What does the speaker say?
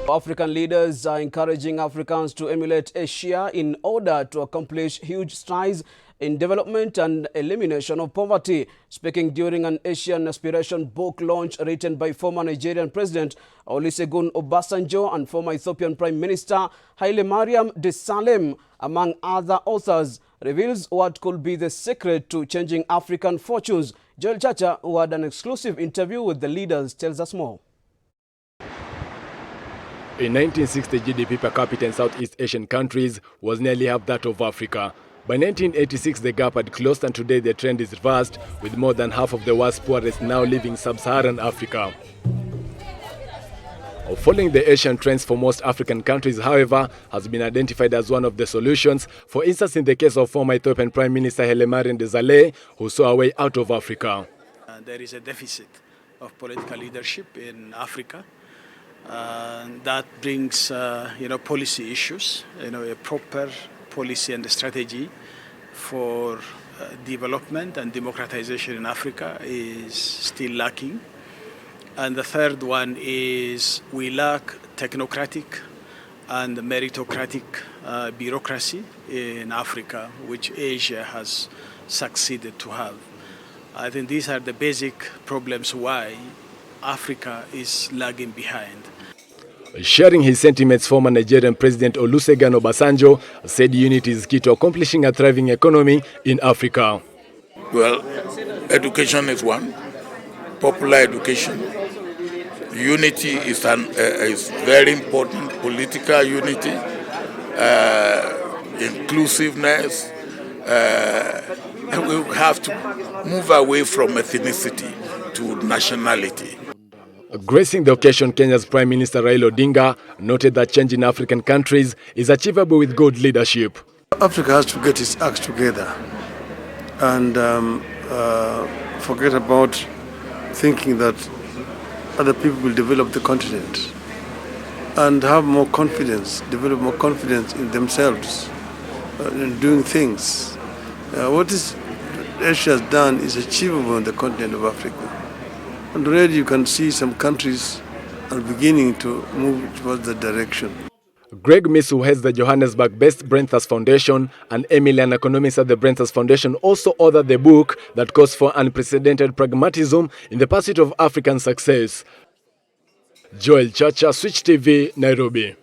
African leaders are encouraging Africans to emulate Asia in order to accomplish huge strides in development and elimination of poverty. Speaking during an Asian Aspiration book launch written by former Nigerian President OLESUGUN Obasanjo and former Ethiopian Prime Minister HAILEMARIAM DESALEGN, among other authors, reveals what could be the secret to changing African fortunes. Chacha, who had an exclusive interview with the leaders, tells us more. In 1960, GDP per capita in Southeast Asian countries was nearly half that of Africa. By 1986, the gap had closed, and today the trend is reversed, with more than half of the world's poorest now living sub-Saharan Africa. Following the Asian trends for most African countries, however, has been identified as one of the solutions. For instance, in the case of former Ethiopian Prime Minister HAILEMARIAM DESALEGN, who saw a way out of Africa. There is a deficit of political leadership in Africa. That brings, policy issues. A proper policy and strategy for development and democratization in Africa is still lacking. And the third one is we lack technocratic and meritocratic bureaucracy in Africa, which Asia has succeeded to have. I think these are the basic problems why Africa is lagging behind. Sharing his sentiments, former Nigerian President OLESUGUN Obasanjo said unity is key to accomplishing a thriving economy in Africa. Well, education is one, popular education. Unity is very important, political unity, inclusiveness. And we have to move away from ethnicity to nationality. Gracing the occasion, Kenya's Prime Minister Raila Odinga noted that change in African countries is achievable with good leadership. Africa has to get its acts together and forget about thinking that other people will develop the continent, and have more confidence, develop more confidence in themselves in doing things. What Asia has done is achievable on the continent of Africa. And already you can see some countries are beginning to move towards that direction. Greg Miss, who heads the Johannesburg-based Brenthas Foundation, and Emily, an economist at the Brenthas Foundation, also authored the book that calls for unprecedented pragmatism in the pursuit of African success. Chacha, Switch TV, Nairobi.